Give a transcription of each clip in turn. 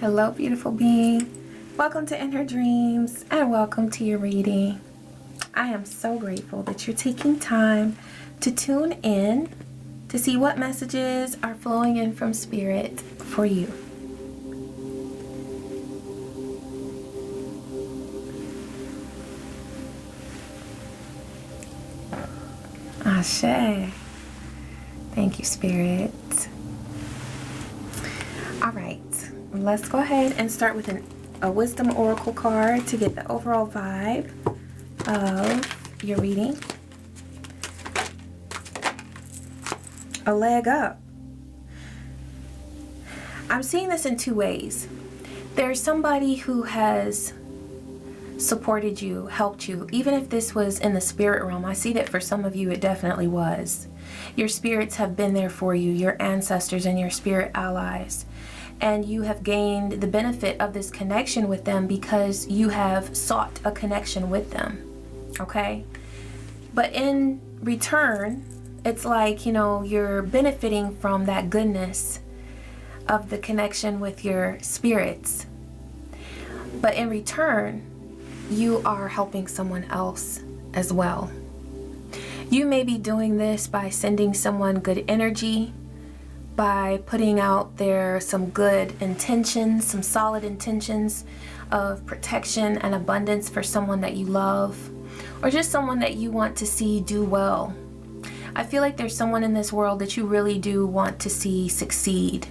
Hello, beautiful being. Welcome to In Her Dreams and welcome to your reading. I am so grateful that you're taking time to tune in to see what messages are flowing in from Spirit for you. Ashe. Thank you, Spirit. All right. Let's go ahead and start with a wisdom oracle card to get the overall vibe of your reading. A leg up. I'm seeing this in two ways. There's somebody who has supported you, helped you, even if this was in the spirit realm. I see that for some of you it definitely was. Your spirits have been there for you, your ancestors and your spirit allies. And you have gained the benefit of this connection with them because you have sought a connection with them, okay? But in return, it's like, you know, you're benefiting from that goodness of the connection with your spirits. But in return, you are helping someone else as well. You may be doing this by sending someone good energy, by putting out there some good intentions, some solid intentions of protection and abundance for someone that you love, or just someone that you want to see do well. I feel like there's someone in this world that you really do want to see succeed.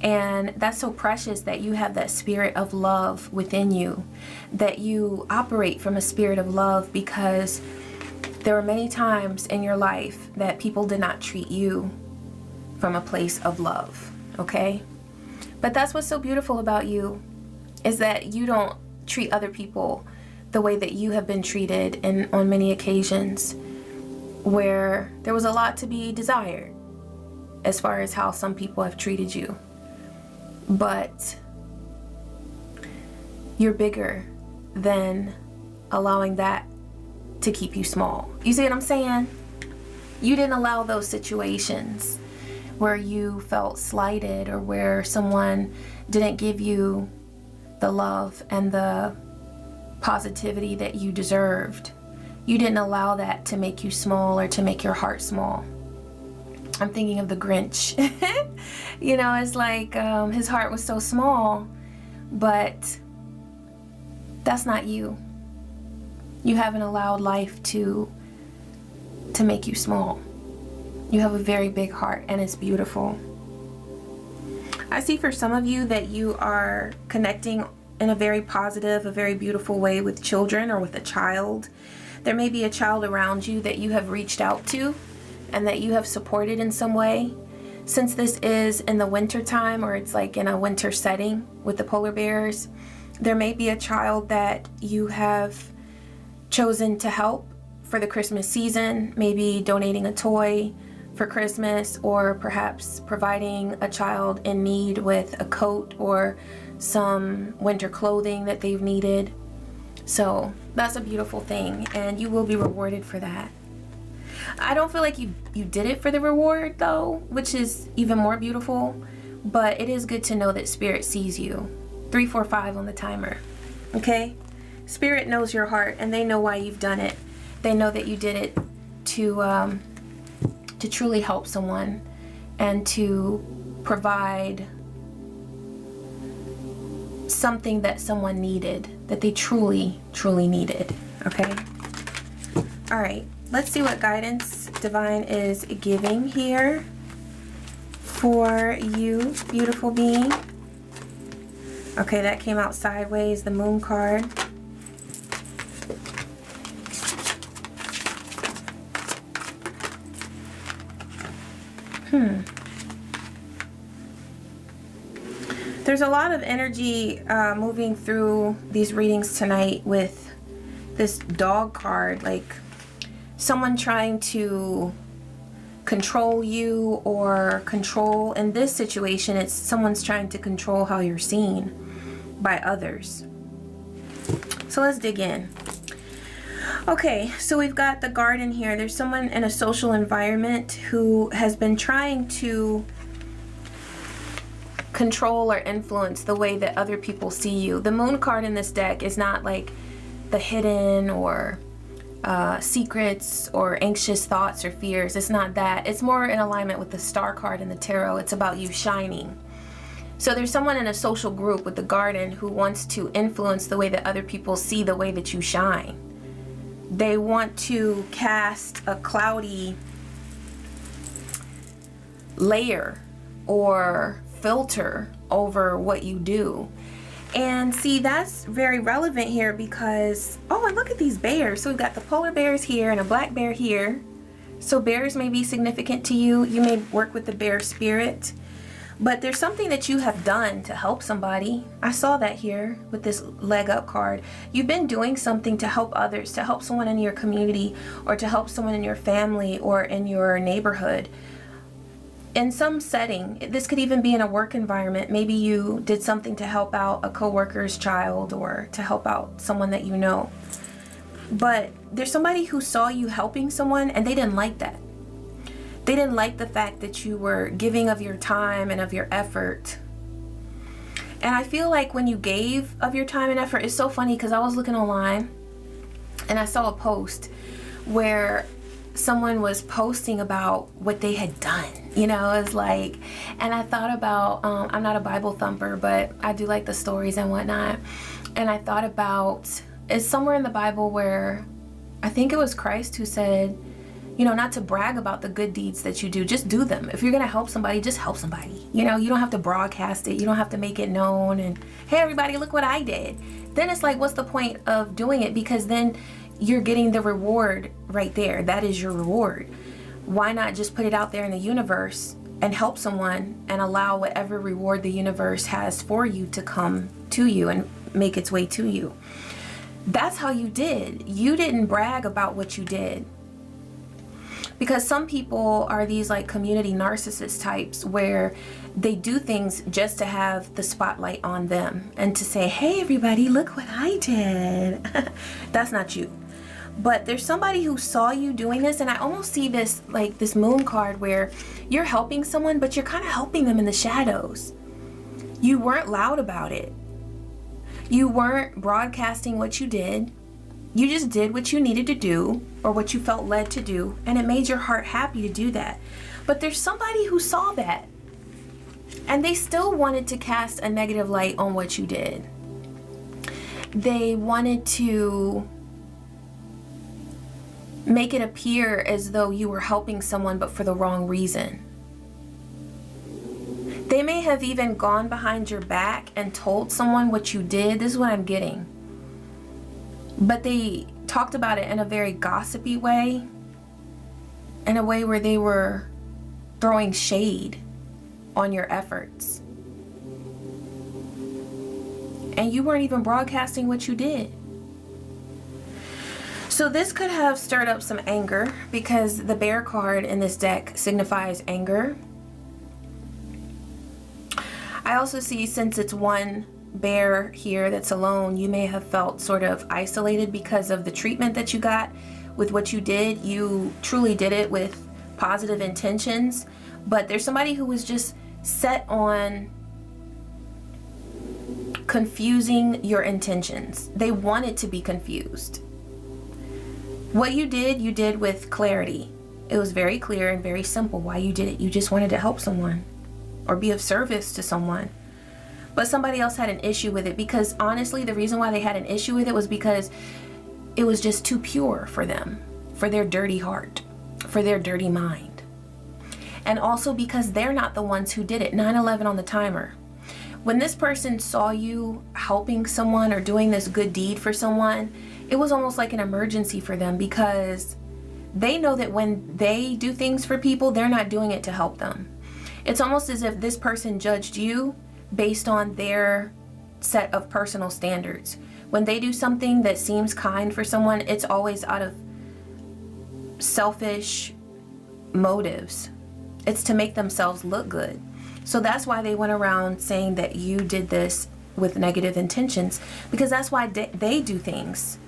And that's so precious that you have that spirit of love within you, that you operate from a spirit of love, because there were many times in your life that people did not treat you from a place of love, okay? But that's what's so beautiful about you, is that you don't treat other people the way that you have been treated on many occasions where there was a lot to be desired as far as how some people have treated you. But you're bigger than allowing that to keep you small. You see what I'm saying? You didn't allow those situations where you felt slighted or where someone didn't give you the love and the positivity that you deserved. You didn't allow that to make you small or to make your heart small. I'm thinking of the Grinch. You know, it's like his heart was so small, but that's not you. You haven't allowed life to make you small. You have a very big heart and it's beautiful. I see for some of you that you are connecting in a very positive, a very beautiful way with children or with a child. There may be a child around you that you have reached out to and that you have supported in some way. Since this is in the winter time, or it's like in a winter setting with the polar bears, there may be a child that you have chosen to help for the Christmas season, maybe donating a toy for Christmas, or perhaps providing a child in need with a coat or some winter clothing that they've needed. So that's a beautiful thing, and you will be rewarded for that. I don't feel like you did it for the reward though, which is even more beautiful, but it is good to know that Spirit sees you. 3, 4, 5 on the timer, okay? Spirit knows your heart and they know why you've done it. They know that you did it to truly help someone and to provide something that someone needed, that they truly, truly needed, okay? All right, let's see what guidance Divine is giving here for you, beautiful being. Okay, that came out sideways, the Moon card. There's a lot of energy moving through these readings tonight with this dog card, like someone trying to control you or control, in this situation, it's someone's trying to control how you're seen by others. So let's dig in. Okay, so we've got the garden here. There's someone in a social environment who has been trying to control or influence the way that other people see you. The moon card in this deck is not like the hidden or secrets or anxious thoughts or fears. It's not that. It's more in alignment with the star card in the tarot. It's about you shining. So there's someone in a social group with the garden who wants to influence the way that other people see the way that you shine. They want to cast a cloudy layer or filter over what you do. And see, that's very relevant here because, oh, and look at these bears. So we've got the polar bears here and a black bear here. So bears may be significant to you. You may work with the bear spirit, but there's something that you have done to help somebody. I saw that here with this leg up card. You've been doing something to help others, to help someone in your community or to help someone in your family or in your neighborhood. In some setting, this could even be in a work environment. Maybe you did something to help out a coworker's child or to help out someone that you know. But there's somebody who saw you helping someone and they didn't like that. They didn't like the fact that you were giving of your time and of your effort. And I feel like when you gave of your time and effort, it's so funny because I was looking online and I saw a post where someone was posting about what they had done. You know, it's like, and I thought about, I'm not a Bible thumper, but I do like the stories and whatnot. And I thought about, it's somewhere in the Bible where I think it was Christ who said, you know, not to brag about the good deeds that you do, just do them. If you're going to help somebody, just help somebody. You know, you don't have to broadcast it. You don't have to make it known. And hey, everybody, look what I did. Then it's like, what's the point of doing it? Because then you're getting the reward right there. That is your reward. Why not just put it out there in the universe and help someone and allow whatever reward the universe has for you to come to you and make its way to you? That's how you did. You didn't brag about what you did. Because some people are these like community narcissist types where they do things just to have the spotlight on them and to say, hey, everybody, look what I did. That's not you. But there's somebody who saw you doing this, and I almost see this like this moon card where you're helping someone, but you're kind of helping them in the shadows. You weren't loud about it. You weren't broadcasting what you did. You just did what you needed to do or what you felt led to do, and it made your heart happy to do that. But there's somebody who saw that, and they still wanted to cast a negative light on what you did. They wanted to make it appear as though you were helping someone, but for the wrong reason. They may have even gone behind your back and told someone what you did. This is what I'm getting. But they talked about it in a very gossipy way, in a way where they were throwing shade on your efforts. And you weren't even broadcasting what you did. So this could have stirred up some anger because the bear card in this deck signifies anger. I also see, since it's one bear here that's alone, you may have felt sort of isolated because of the treatment that you got with what you did. You truly did it with positive intentions, but there's somebody who was just set on confusing your intentions. They wanted to be confused. What you did with clarity. It was very clear and very simple why you did it. You just wanted to help someone or be of service to someone. But somebody else had an issue with it because honestly, the reason why they had an issue with it was because it was just too pure for them, for their dirty heart, for their dirty mind. And also because they're not the ones who did it. 9/11 on the timer. When this person saw you helping someone or doing this good deed for someone, it was almost like an emergency for them because they know that when they do things for people, they're not doing it to help them. It's almost as if this person judged you based on their set of personal standards. When they do something that seems kind for someone, it's always out of selfish motives. It's to make themselves look good. So that's why they went around saying that you did this with negative intentions, because that's why they do things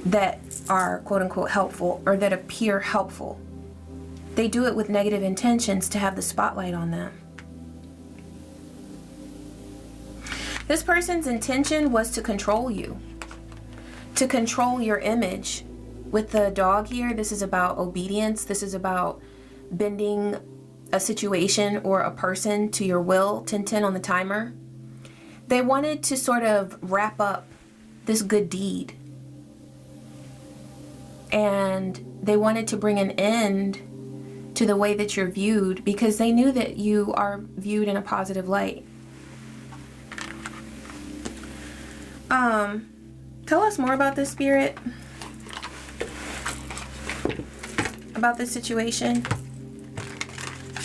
that are quote unquote helpful or that appear helpful. They do it with negative intentions to have the spotlight on them. This person's intention was to control you, to control your image. With the dog here, this is about obedience. This is about bending a situation or a person to your will. 10-10 on the timer. They wanted to sort of wrap up this good deed. And they wanted to bring an end to the way that you're viewed, because they knew that you are viewed in a positive light. Tell us more about this, Spirit. About this situation.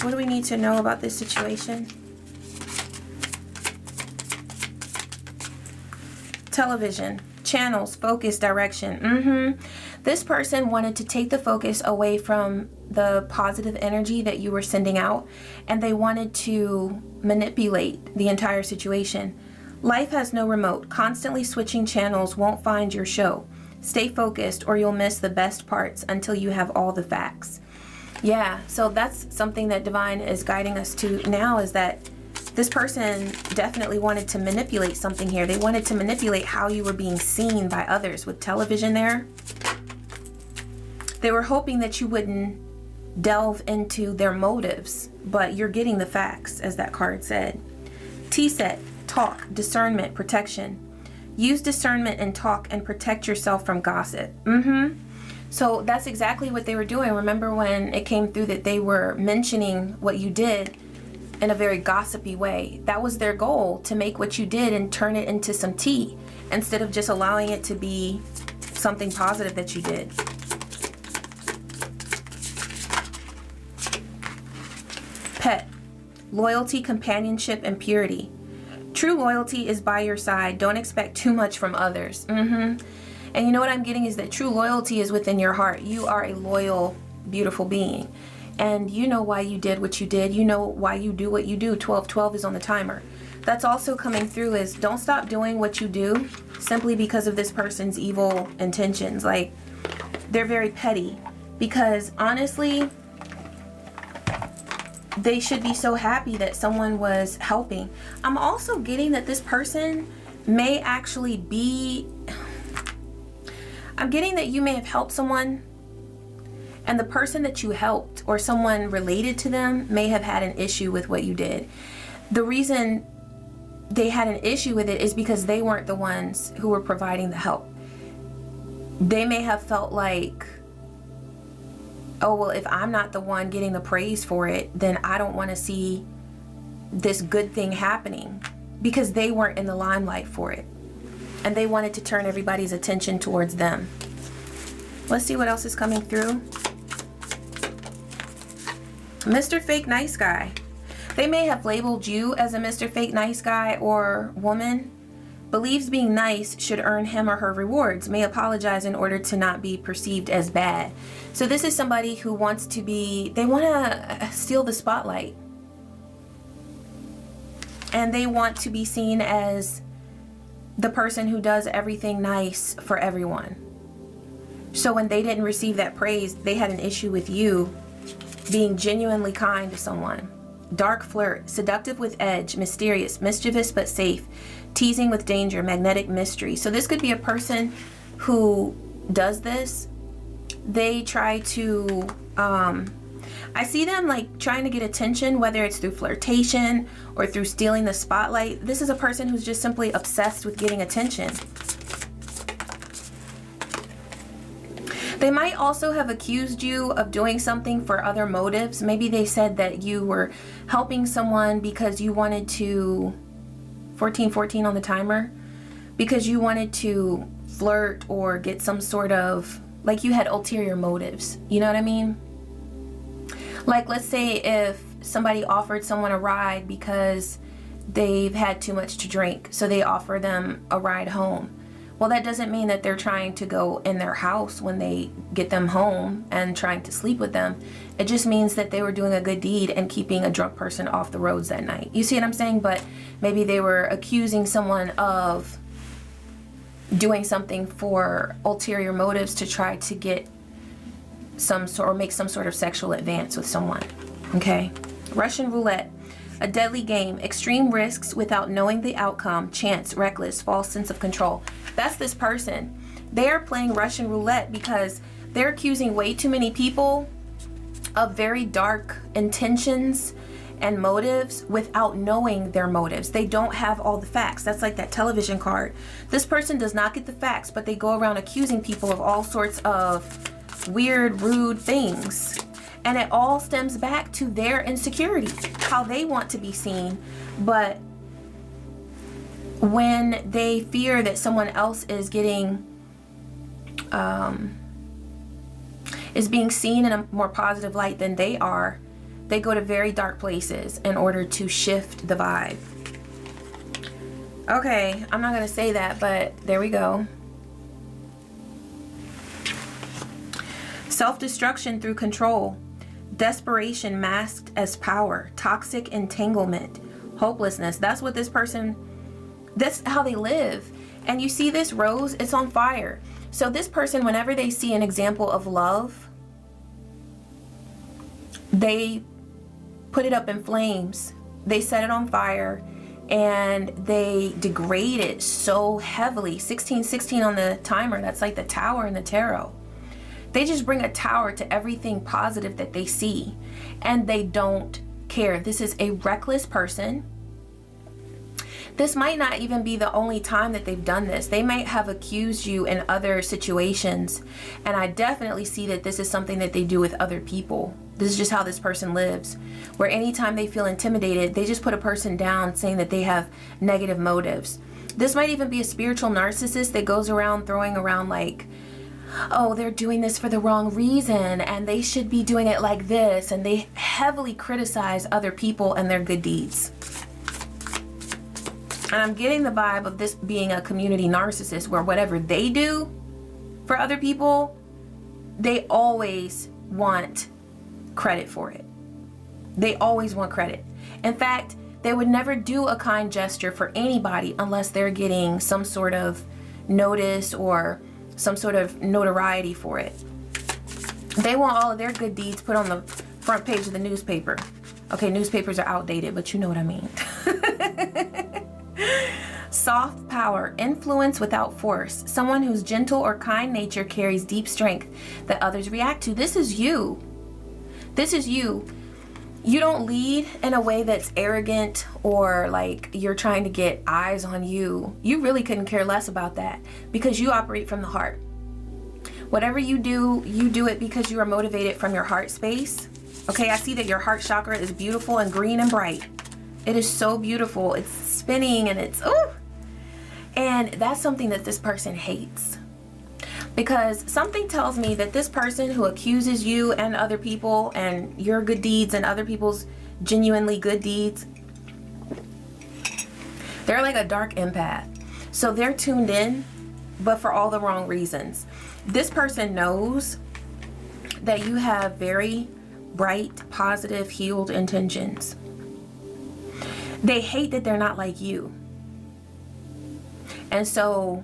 What do we need to know about this situation? Television, channels, focus, direction. This person wanted to take the focus away from the positive energy that you were sending out, and they wanted to manipulate the entire situation. Life has no remote. Constantly switching channels won't find your show. Stay focused or you'll miss the best parts until you have all the facts. Yeah, so that's something that Divine is guiding us to now, is that this person definitely wanted to manipulate something here. They wanted to manipulate how you were being seen by others with television there. They were hoping that you wouldn't delve into their motives, but you're getting the facts, as that card said. T-set, talk, discernment, protection. Use discernment and talk and protect yourself from gossip. So that's exactly what they were doing. Remember when it came through that they were mentioning what you did in a very gossipy way? That was their goal, to make what you did and turn it into some tea, instead of just allowing it to be something positive that you did. Pet, loyalty, companionship, and purity. True loyalty is by your side. Don't expect too much from others. And you know what I'm getting is that true loyalty is within your heart. You are a loyal, beautiful being. And you know why you did what you did. You know why you do what you do. 12-12 is on the timer. That's also coming through is don't stop doing what you do simply because of this person's evil intentions. Like, they're very petty. Because honestly, they should be so happy that someone was helping. I'm also getting that this person may actually be... I'm getting that you may have helped someone, and the person that you helped or someone related to them may have had an issue with what you did. The reason they had an issue with it is because they weren't the ones who were providing the help. They may have felt like, oh, well, if I'm not the one getting the praise for it, then I don't want to see this good thing happening, because they weren't in the limelight for it. And they wanted to turn everybody's attention towards them. Let's see what else is coming through. Mr. Fake Nice Guy. They may have labeled you as a Mr. Fake Nice Guy or woman. Believes being nice should earn him or her rewards. May apologize in order to not be perceived as bad. So this is somebody who wants to be, they want to steal the spotlight. And they want to be seen as the person who does everything nice for everyone. So when they didn't receive that praise, they had an issue with you being genuinely kind to someone. Dark flirt, seductive with edge, mysterious, mischievous but safe, teasing with danger, magnetic mystery. So this could be a person who does this. They try to, I see them like trying to get attention, whether it's through flirtation or through stealing the spotlight. This is a person who's just simply obsessed with getting attention. They might also have accused you of doing something for other motives. Maybe they said that you were helping someone because you wanted to, 14-14 on the timer, because you wanted to flirt or get some sort of, like you had ulterior motives. You know what I mean? Like, let's say if somebody offered someone a ride because they've had too much to drink, so they offer them a ride home. Well, that doesn't mean that they're trying to go in their house when they get them home and trying to sleep with them. It just means that they were doing a good deed and keeping a drunk person off the roads that night. You see what I'm saying? But maybe they were accusing someone of doing something for ulterior motives to try to get some sort or make some sort of sexual advance with someone. Okay? Russian roulette. A deadly game, extreme risks without knowing the outcome, chance, reckless, false sense of control. That's this person. They are playing Russian roulette because they're accusing way too many people of very dark intentions and motives without knowing their motives. They don't have all the facts. That's like that television card. This person does not get the facts, but they go around accusing people of all sorts of weird, rude things. And it all stems back to their insecurity, how they want to be seen. But when they fear that someone else is getting, is being seen in a more positive light than they are, they go to very dark places in order to shift the vibe. Okay, I'm not gonna say that, but there we go. Self-destruction through control. Desperation masked as power. Toxic entanglement. Hopelessness. That's what this person, that's how they live. And you see this rose, it's on fire. So this person, whenever they see an example of love, they put it up in flames, they set it on fire, and they degrade it so heavily. 1616 on the timer, that's like the tower in the tarot. They just bring a tower to everything positive that they see, and they don't care. This is a reckless person. This might not even be the only time that they've done this. They might have accused you in other situations, and I definitely see that this is something that they do with other people. This is just how this person lives, where anytime they feel intimidated, they just put a person down saying that they have negative motives. This might even be a spiritual narcissist that goes around throwing around like, oh, they're doing this for the wrong reason and they should be doing it like this, and they heavily criticize other people and their good deeds. And I'm getting the vibe of this being a community narcissist where whatever they do for other people, they always want credit for it. They always want credit. In fact, they would never do a kind gesture for anybody unless they're getting some sort of notice or some sort of notoriety for it. They want all of their good deeds put on the front page of the newspaper. Okay, newspapers are outdated, but you know what I mean. Soft power, influence without force. Someone whose gentle or kind nature carries deep strength that others react to. This is you. This is you. You don't lead in a way that's arrogant or like you're trying to get eyes on you. You really couldn't care less about that because you operate from the heart. Whatever you do it because you are motivated from your heart space. Okay, I see that your heart chakra is beautiful and green and bright. It is so beautiful. It's spinning and it's, ooh. And that's something that this person hates. Because something tells me that this person who accuses you and other people and your good deeds and other people's genuinely good deeds, they're like a dark empath. So they're tuned in, but for all the wrong reasons. This person knows that you have very bright, positive, healed intentions. They hate that they're not like you. And so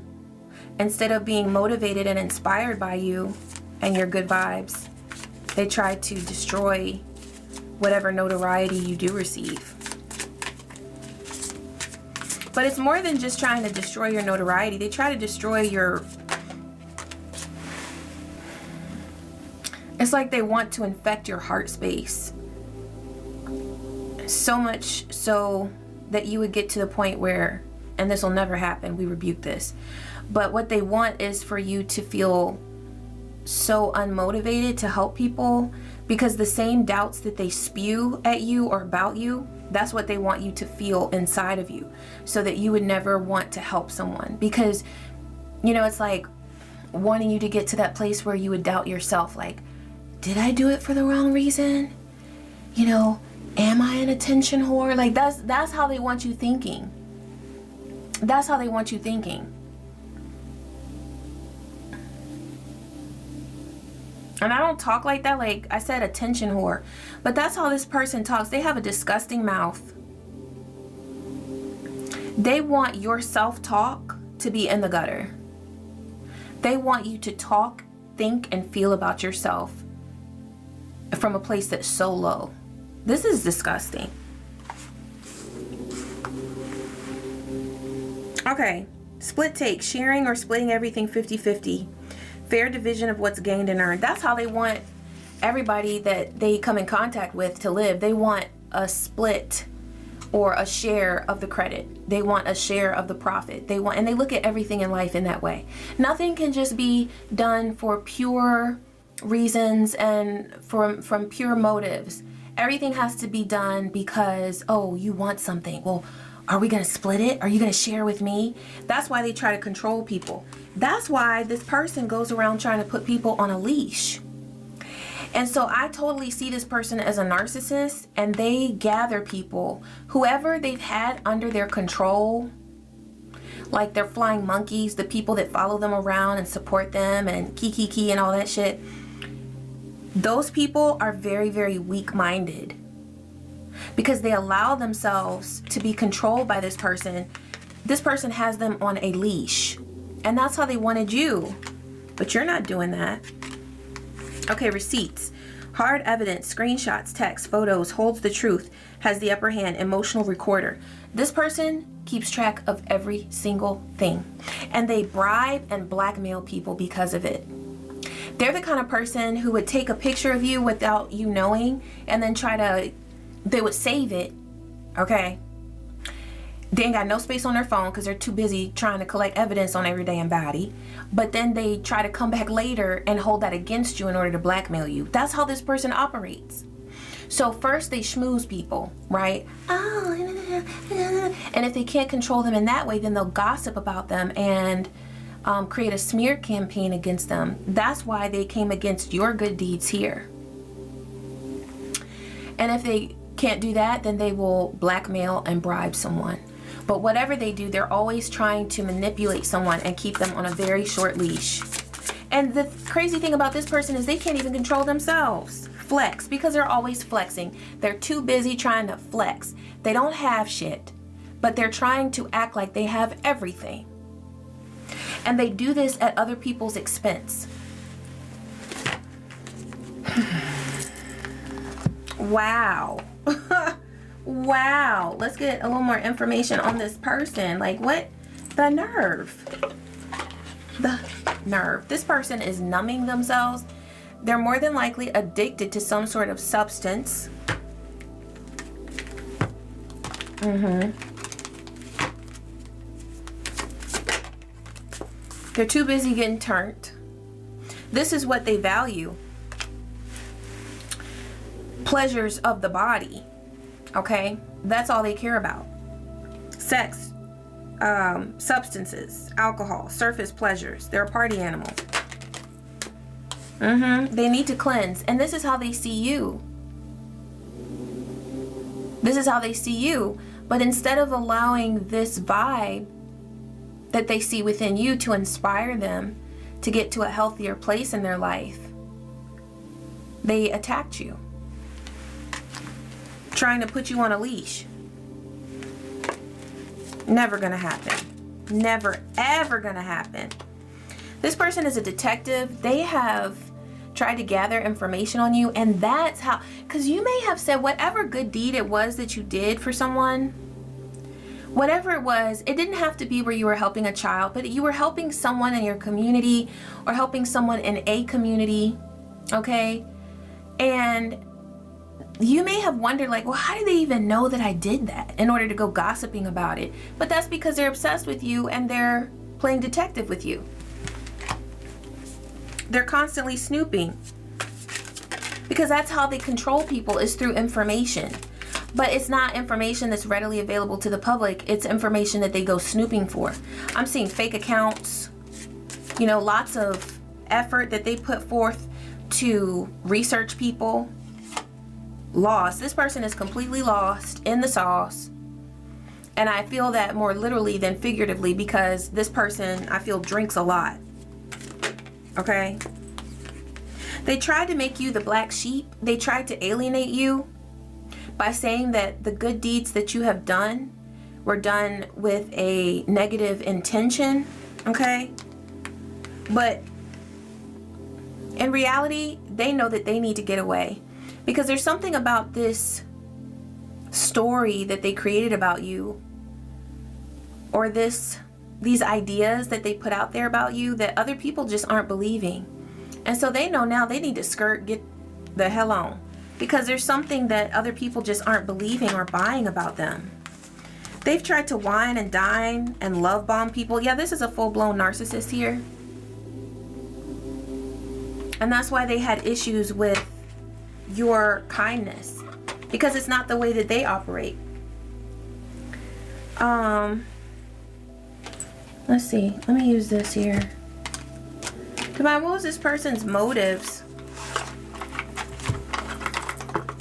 instead of being motivated and inspired by you and your good vibes, they try to destroy whatever notoriety you do receive. But it's more than just trying to destroy your notoriety. They try to destroy your... It's like they want to infect your heart space. So much so that you would get to the point where, and this will never happen, we rebuke this, but what they want is for you to feel so unmotivated to help people, because the same doubts that they spew at you or about you, that's what they want you to feel inside of you, so that you would never want to help someone. Because, you know, it's like wanting you to get to that place where you would doubt yourself, like, did I do it for the wrong reason? You know, am I an attention whore? Like that's how they want you thinking. That's how they want you thinking. And I don't talk like that, like I said, attention whore. But that's how this person talks. They have a disgusting mouth. They want your self-talk to be in the gutter. They want you to talk, think, and feel about yourself from a place that's so low. This is disgusting. Okay, split take, sharing or splitting everything 50-50. Fair division of what's gained and earned. That's how they want everybody that they come in contact with to live. They want a split or a share of the credit. They want a share of the profit. And they look at everything in life in that way. Nothing can just be done for pure reasons and from pure motives. Everything has to be done because, oh, you want something. Well, are we going to split it? Are you going to share with me? That's why they try to control people. That's why this person goes around trying to put people on a leash. And so I totally see this person as a narcissist, and they gather people, whoever they've had under their control, like their flying monkeys, the people that follow them around and support them and kiki and all that shit. Those people are very, very weak-minded because they allow themselves to be controlled by this person. This person has them on a leash, and that's how they wanted you, but you're not doing that. Okay, receipts, hard evidence, screenshots, text, photos, holds the truth, has the upper hand, emotional recorder. This person keeps track of every single thing, and they bribe and blackmail people because of it. They're the kind of person who would take a picture of you without you knowing and then they would save it, okay? They ain't got no space on their phone because they're too busy trying to collect evidence on every damn body. But then they try to come back later and hold that against you in order to blackmail you. That's how this person operates. So first they schmooze people, right? And if they can't control them in that way, then they'll gossip about them and create a smear campaign against them. That's why they came against your good deeds here. And if they can't do that, then they will blackmail and bribe someone. But whatever they do, they're always trying to manipulate someone and keep them on a very short leash. And the crazy thing about this person is they can't even control themselves. Flex, because they're always flexing. They're too busy trying to flex. They don't have shit, but they're trying to act like they have everything. And they do this at other people's expense. Wow. Wow. Let's get a little more information on this person. Like, what? The nerve. The nerve. This person is numbing themselves. They're more than likely addicted to some sort of substance. They're too busy getting turned. This is what they value. Pleasures of the body. Okay? That's all they care about. Sex, substances, alcohol, surface pleasures. They're a party animal. They need to cleanse. And this is how they see you. This is how they see you. But instead of allowing this vibe that they see within you to inspire them to get to a healthier place in their life, they attacked you, trying to put you on a leash. Never gonna happen. Never, ever gonna happen. This person is a detective. They have tried to gather information on you, and that's how, because you may have said whatever good deed it was that you did for someone, whatever it was, it didn't have to be where you were helping a child, but you were helping someone in your community or helping someone in a community, okay? And you may have wondered, like, well, how do they even know that I did that in order to go gossiping about it? But that's because they're obsessed with you and they're playing detective with you. They're constantly snooping because that's how they control people, is through information. But it's not information that's readily available to the public. It's information that they go snooping for. I'm seeing fake accounts, you know, lots of effort that they put forth to research people. Lost. This person is completely lost in the sauce. And I feel that more literally than figuratively, because this person, I feel, drinks a lot. Okay? They tried to make you the black sheep. They tried to alienate you by saying that the good deeds that you have done were done with a negative intention. Okay? But in reality, they know that they need to get away. Because there's something about this story that they created about you, or this these ideas that they put out there about you that other people just aren't believing. And so they know now they need to get the hell on, because there's something that other people just aren't believing or buying about them. They've tried to wine and dine and love bomb people. Yeah, this is a full-blown narcissist here. And that's why they had issues with your kindness, because it's not the way that they operate. Let's see. Let me use this here. Divine, what was this person's motives?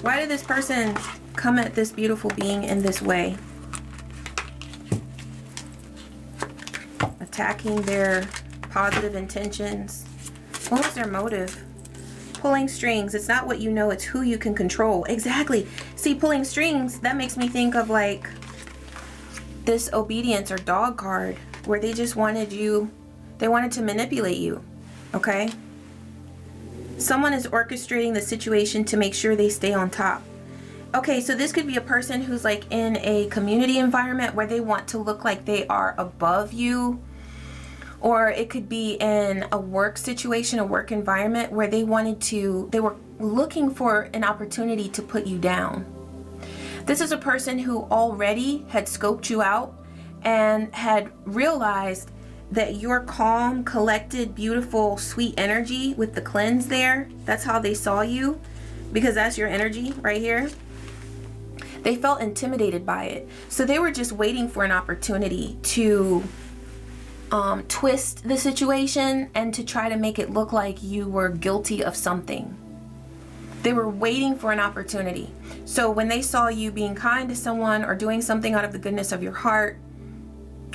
Why did this person come at this beautiful being in this way? Attacking their positive intentions. What was their motive? Pulling strings. It's not what you know, it's who you can control. Exactly. See, pulling strings, that makes me think of like this obedience or dog card, where they just wanted you, they wanted to manipulate you. Okay? Someone is orchestrating the situation to make sure they stay on top. Okay, so this could be a person who's like in a community environment where they want to look like they are above you. Or it could be in a work situation, a work environment where they were looking for an opportunity to put you down. This is a person who already had scoped you out and had realized that your calm, collected, beautiful, sweet energy with the cleanse there, that's how they saw you, because that's your energy right here. They felt intimidated by it. So they were just waiting for an opportunity to twist the situation and to try to make it look like you were guilty of something. They were waiting for an opportunity. So when they saw you being kind to someone or doing something out of the goodness of your heart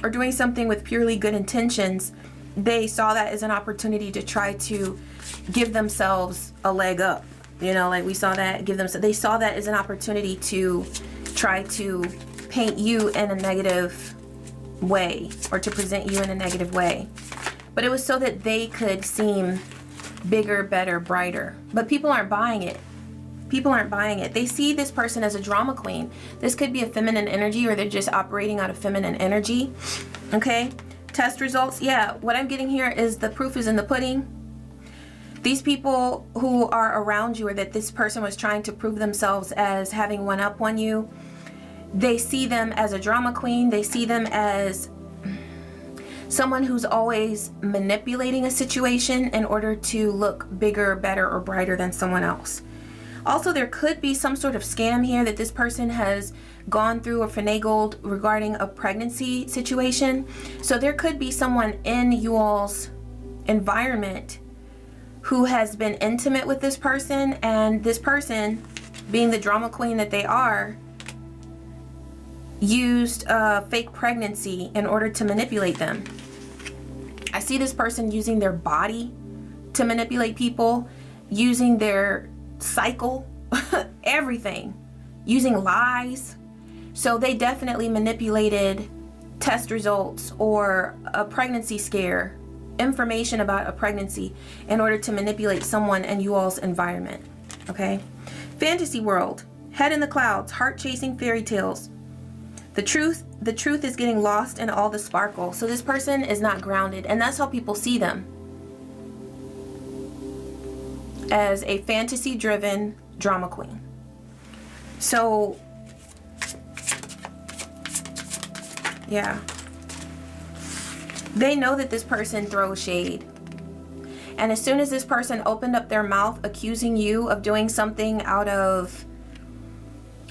or doing something with purely good intentions, they saw that as an opportunity to try to give themselves a leg up. You know, like we saw that, they saw that as an opportunity to try to paint you in a negative way or to present you in a negative way. But it was so that they could seem bigger, better, brighter. But people aren't buying it. People aren't buying it. They see this person as a drama queen. This could be a feminine energy, or they're just operating out of feminine energy. Okay? Test results. Yeah, what I'm getting here is the proof is in the pudding. These people who are around you, or that this person was trying to prove themselves as having one up on you, they see them as a drama queen. They see them as someone who's always manipulating a situation in order to look bigger, better, or brighter than someone else. Also, there could be some sort of scam here that this person has gone through or finagled regarding a pregnancy situation. So there could be someone in you all's environment who has been intimate with this person, and this person, being the drama queen that they are, used a fake pregnancy in order to manipulate them. I see this person using their body to manipulate people, using their cycle, everything, using lies. So they definitely manipulated test results or a pregnancy scare, information about a pregnancy, in order to manipulate someone in you all's environment. Okay? Fantasy world, head in the clouds, heart chasing fairy tales. The truth is getting lost in all the sparkle. So this person is not grounded, and that's how people see them, as a fantasy driven drama queen. So yeah, they know that this person throws shade, and as soon as this person opened up their mouth accusing you of doing something out of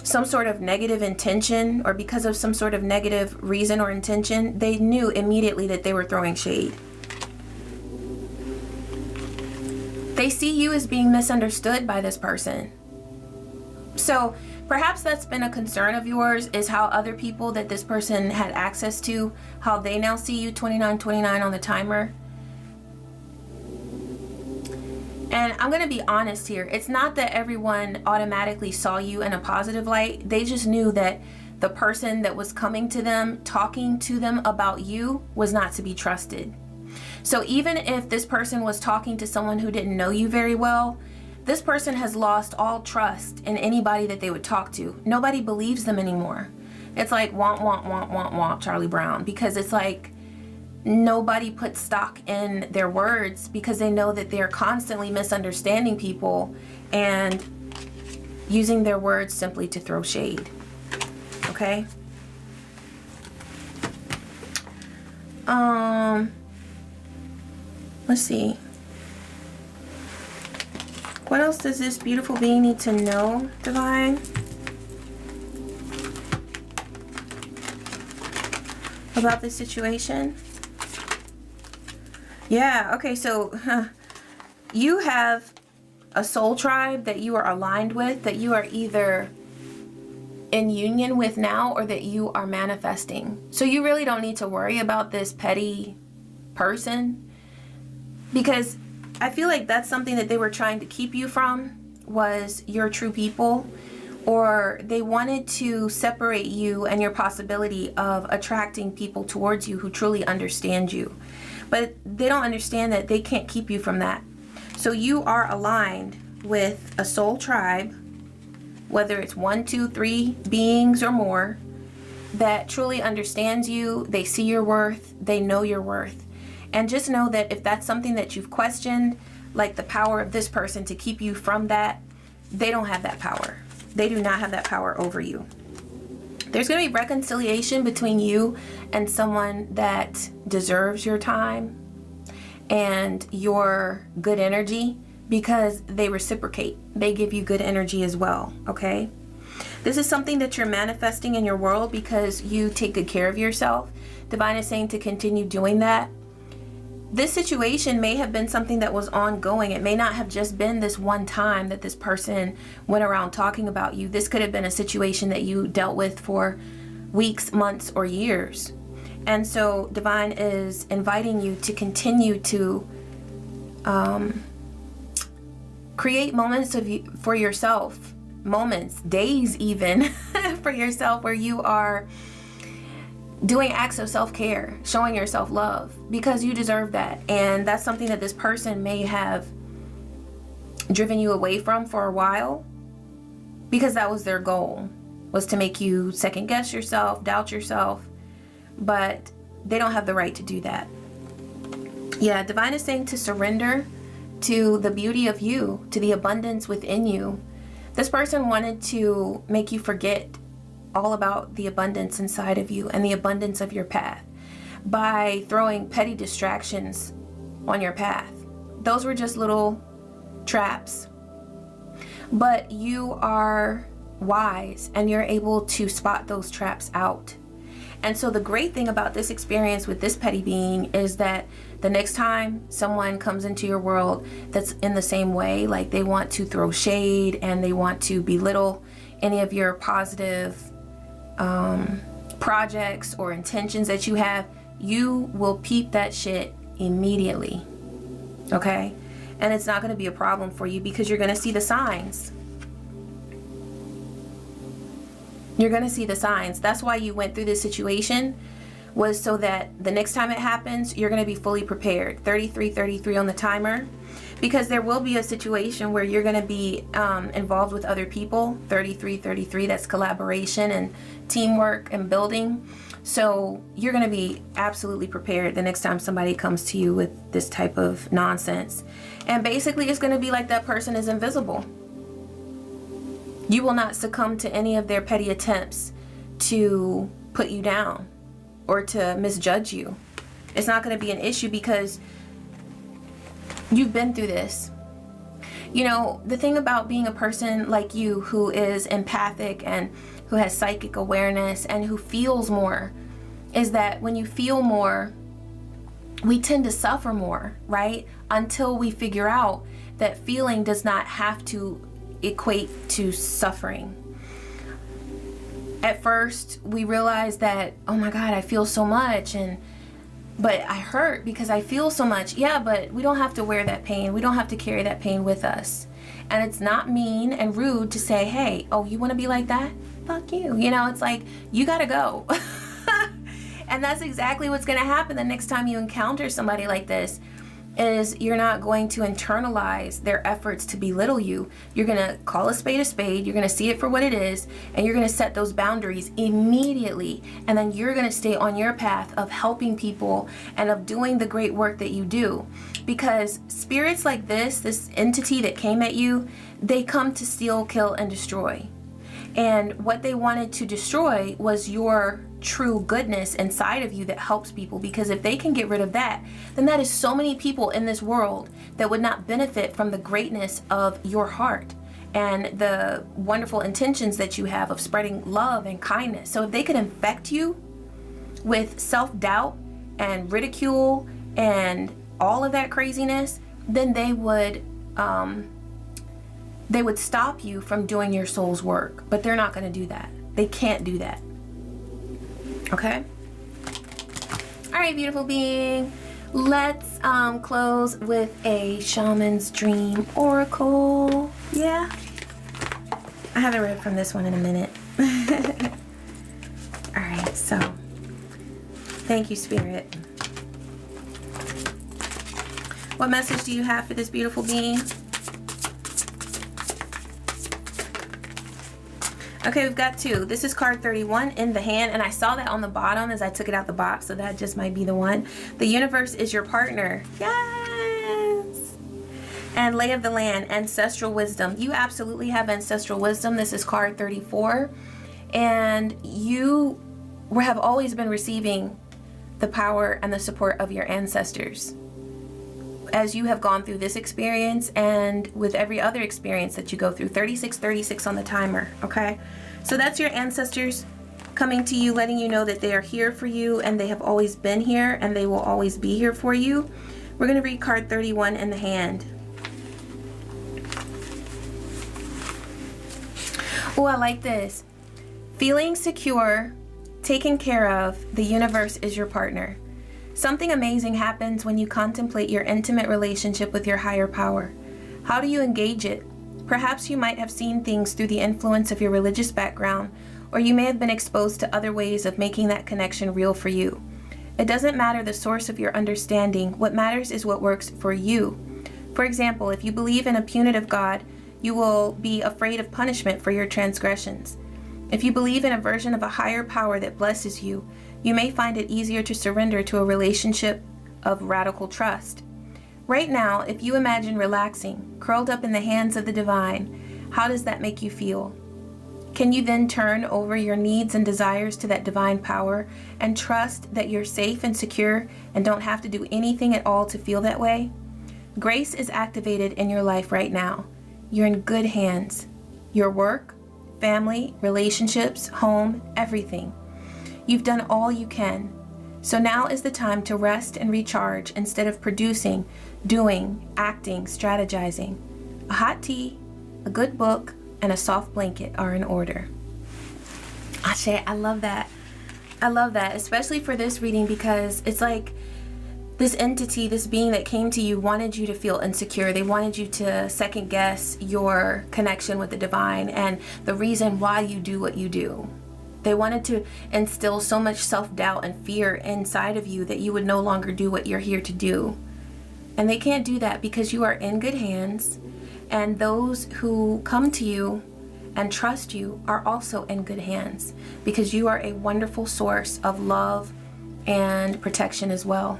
some sort of negative intention, or because of some sort of negative reason or intention, they knew immediately that they were throwing shade. They see you as being misunderstood by this person. So perhaps that's been a concern of yours, is how other people that this person had access to, how they now see you. 2929 on the timer. And I'm going to be honest here. It's not that everyone automatically saw you in a positive light. They just knew that the person that was coming to them, talking to them about you, was not to be trusted. So even if this person was talking to someone who didn't know you very well, this person has lost all trust in anybody that they would talk to. Nobody believes them anymore. It's like womp, womp, womp, womp, womp, Charlie Brown. Because it's like nobody puts stock in their words because they know that they're constantly misunderstanding people and using their words simply to throw shade. Okay? Let's see. What else does this beautiful being need to know, Divine? About this situation? Yeah, okay, so you have a soul tribe that you are aligned with, that you are either in union with now or that you are manifesting. So you really don't need to worry about this petty person, because I feel like that's something that they were trying to keep you from, was your true people, or they wanted to separate you and your possibility of attracting people towards you who truly understand you. But they don't understand that they can't keep you from that. So you are aligned with a soul tribe, whether it's 1, 2, 3 beings or more, that truly understands you. They see your worth. They know your worth. And just know that if that's something that you've questioned, like the power of this person to keep you from that, they don't have that power. They do not have that power over you. There's going to be reconciliation between you and someone that deserves your time and your good energy, because they reciprocate. They give you good energy as well, okay? This is something that you're manifesting in your world because you take good care of yourself. Divine is saying to continue doing that. This situation may have been something that was ongoing. It may not have just been this one time that this person went around talking about you. This could have been a situation that you dealt with for weeks, months, or years. And so Divine is inviting you to continue to create moments for yourself, moments, days even, for yourself, where you are doing acts of self-care, showing yourself love, because you deserve that. And that's something that this person may have driven you away from for a while, because that was their goal, was to make you second guess yourself, doubt yourself. But they don't have the right to do that. Yeah, Divine is saying to surrender to the beauty of you, to the abundance within you. This person wanted to make you forget all about the abundance inside of you and the abundance of your path by throwing petty distractions on your path. Those were just little traps. But you are wise and you're able to spot those traps out. And so the great thing about this experience with this petty being is that the next time someone comes into your world that's in the same way, like they want to throw shade and they want to belittle any of your positive projects or intentions that you have, you will peep that shit immediately. Okay? And it's not going to be a problem for you because you're going to see the signs. You're going to see the signs. That's why you went through this situation, was so that the next time it happens, you're going to be fully prepared. 33 on the timer, because there will be a situation where you're going to be involved with other people. 33, that's collaboration and teamwork and building. So you're going to be absolutely prepared the next time somebody comes to you with this type of nonsense. And basically it's going to be like that person is invisible. You will not succumb to any of their petty attempts to put you down or to misjudge you. It's not going to be an issue because you've been through this. You know, the thing about being a person like you who is empathic and who has psychic awareness and who feels more is that when you feel more, we tend to suffer more, right? Until we figure out that feeling does not have to equate to suffering. At first, we realize that, oh my God, I feel so much, but I hurt because I feel so much. Yeah, but we don't have to wear that pain. We don't have to carry that pain with us. And it's not mean and rude to say, hey, oh, you want to be like that? Fuck you. You know, it's like, you gotta go. And that's exactly what's going to happen the next time you encounter somebody like this. is you're not going to internalize their efforts to belittle you. You're going to call a spade a spade. You're going to see it for what it is, and you're going to set those boundaries immediately. And then you're going to stay on your path of helping people and of doing the great work that you do. Because spirits like this entity that came at you, they come to steal, kill, and destroy. And what they wanted to destroy was your true goodness inside of you that helps people. Because if they can get rid of that, then that is so many people in this world that would not benefit from the greatness of your heart and the wonderful intentions that you have of spreading love and kindness. So if they could infect you with self-doubt and ridicule and all of that craziness, then they would stop you from doing your soul's work. But they're not going to do that. They can't do that. Okay? All right, beautiful being. Let's close with a Shaman's Dream Oracle. Yeah. I haven't read from this one in a minute. All right, so thank you, Spirit. What message do you have for this beautiful being? Okay, we've got two. This is card 31 in the hand, and I saw that on the bottom as I took it out the box, so that just might be the one. The universe is your partner. Yes! And lay of the land, ancestral wisdom. You absolutely have ancestral wisdom. This is card 34. And you have always been receiving the power and the support of your ancestors as you have gone through this experience and with every other experience that you go through. 3636 on the timer, okay? So that's your ancestors coming to you, letting you know that they are here for you, and they have always been here, and they will always be here for you. We're going to read card 31 in the hand. Oh, I like this. Feeling secure, taken care of, the universe is your partner. Something amazing happens when you contemplate your intimate relationship with your higher power. How do you engage it? Perhaps you might have seen things through the influence of your religious background, or you may have been exposed to other ways of making that connection real for you. It doesn't matter the source of your understanding. What matters is what works for you. For example, if you believe in a punitive God, you will be afraid of punishment for your transgressions. If you believe in a version of a higher power that blesses you, you may find it easier to surrender to a relationship of radical trust. Right now, if you imagine relaxing, curled up in the hands of the divine, how does that make you feel? Can you then turn over your needs and desires to that divine power and trust that you're safe and secure and don't have to do anything at all to feel that way? Grace is activated in your life right now. You're in good hands. Your work, family, relationships, home, everything. You've done all you can. So now is the time to rest and recharge instead of producing, doing, acting, strategizing. A hot tea, a good book, and a soft blanket are in order. Ashe, I love that. I love that, especially for this reading, because it's like this entity, this being that came to you wanted you to feel insecure. They wanted you to second guess your connection with the divine and the reason why you do what you do. They wanted to instill so much self-doubt and fear inside of you that you would no longer do what you're here to do. And they can't do that because you are in good hands, and those who come to you and trust you are also in good hands because you are a wonderful source of love and protection as well.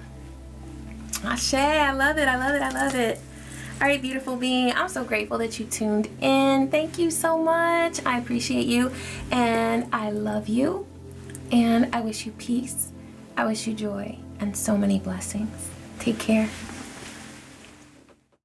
Ashe, I love it, I love it, I love it. All right, beautiful being, I'm so grateful that you tuned in. Thank you so much. I appreciate you, and I love you, and I wish you peace. I wish you joy and so many blessings. Take care.